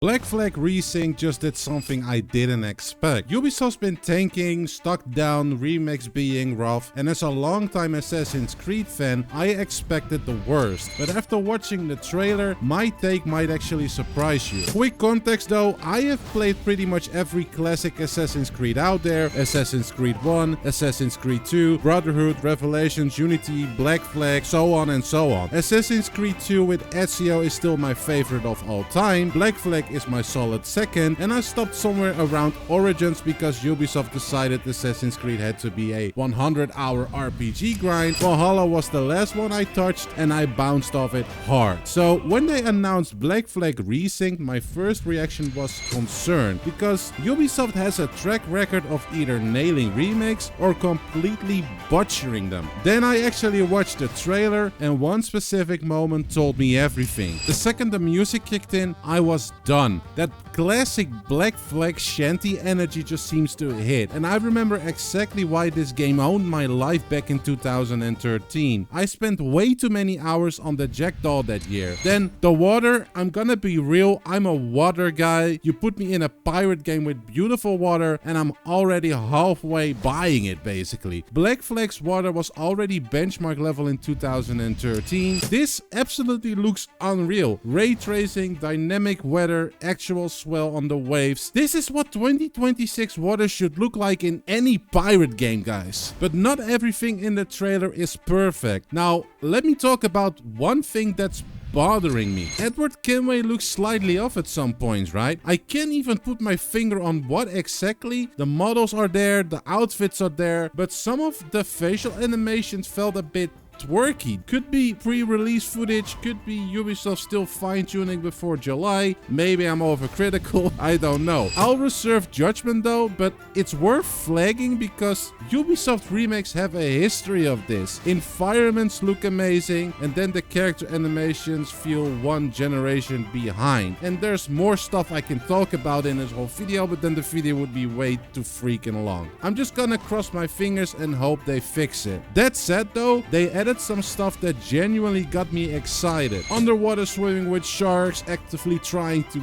Black Flag Resynced just did something I didn't expect. Ubisoft's been tanking, stuck down, remakes being rough, and as a longtime Assassin's Creed fan, I expected the worst. But after watching the trailer, my take might actually surprise you. Quick context though, I have played pretty much every classic Assassin's Creed out there. Assassin's Creed 1, Assassin's Creed 2, Brotherhood, Revelations, Unity, Black Flag, so on and so on. Assassin's Creed 2 with Ezio is still my favorite of all time. Black Flag is my solid second, and I stopped somewhere around Origins because Ubisoft decided Assassin's Creed had to be a 100-hour RPG grind. Valhalla was the last one I touched, and I bounced off it hard. So when they announced Black Flag Resynced, my first reaction was concern, because Ubisoft has a track record of either nailing remakes or completely butchering them. Then I actually watched the trailer, and one specific moment told me everything. The second the music kicked in, I was done. That classic Black Flag shanty energy just seems to hit, and I remember exactly why this game owned my life back in 2013. I spent way too many hours on the Jackdaw that year. Then the water, I'm gonna be real, I'm a water guy. You put me in a pirate game with beautiful water and I'm already halfway buying it basically. Black Flag's water was already benchmark level in 2013. This absolutely looks unreal. Ray tracing, dynamic weather, actual swell on the waves. This is what 2026 water should look like in any pirate game, guys. But not everything in the trailer is perfect. Now, let me talk about one thing that's bothering me. Edward Kenway looks slightly off at some points, right? I can't even put my finger on what exactly. The models are there, the outfits are there, but some of the facial animations felt a bit twerky. Could be pre-release footage, could be Ubisoft still fine-tuning before July. Maybe I'm overcritical, I don't know. I'll reserve judgment though, but it's worth flagging because Ubisoft remakes have a history of this. Environments look amazing, and then the character animations feel one generation behind. And there's more stuff I can talk about in this whole video, but then the video would be way too freaking long. I'm just gonna cross my fingers and hope they fix it. That said though, they added some stuff that genuinely got me excited. Underwater swimming with sharks, actively trying to,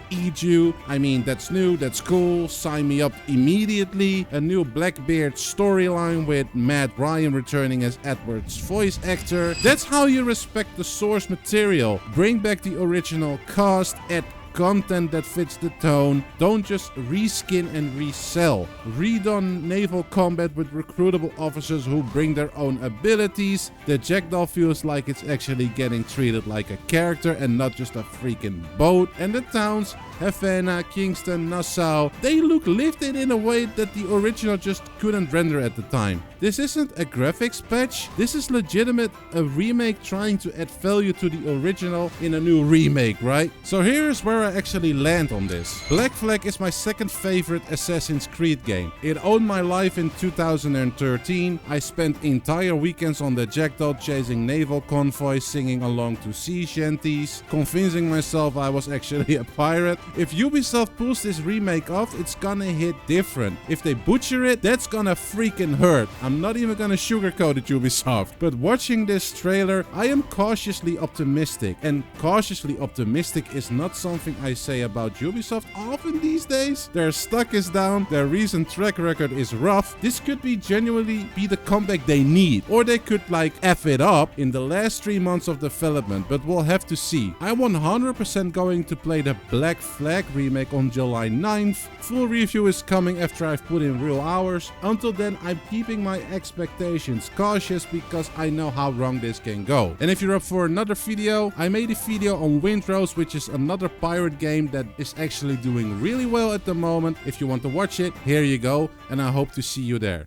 eat you. I mean, that's new, that's cool, sign me up immediately. A new Blackbeard storyline with Matt Ryan returning as Edward's voice actor. That's how you respect the source material. Bring back the original cast, add content that fits the tone. Don't just reskin and resell. Redone naval combat with recruitable officers who bring their own abilities. The Jackdaw feels like it's actually getting treated like a character and not just a freaking boat. And the towns, Havana, Kingston, Nassau, they look lived in a way that the original just couldn't render at the time. This isn't a graphics patch, this is legitimate a remake trying to add value to the original in a new remake, right? So here's where I actually land on this. Black Flag is my second favorite Assassin's Creed game. It owned my life in 2013. I spent entire weekends on the Jackdaw chasing naval convoys, singing along to sea shanties, convincing myself I was actually a pirate. If Ubisoft pulls this remake off, it's gonna hit different. If they butcher it, that's gonna freaking hurt. I'm not even gonna sugarcoat it, Ubisoft. But watching this trailer, I am cautiously optimistic. And cautiously optimistic is not something I say about Ubisoft often these days. Their stock is down, their recent track record is rough. This could be genuinely be the comeback they need. Or they could F it up in the last 3 months of development, but we'll have to see. I'm 100% going to play the Black Flag remake on July 9th. Full review is coming after I've put in real hours. Until then, I'm keeping my expectations cautious because I know how wrong this can go. And if you're up for another video, I made a video on Windrose, which is another pirate game that is actually doing really well at the moment. If you want to watch it, here you go, and I hope to see you there.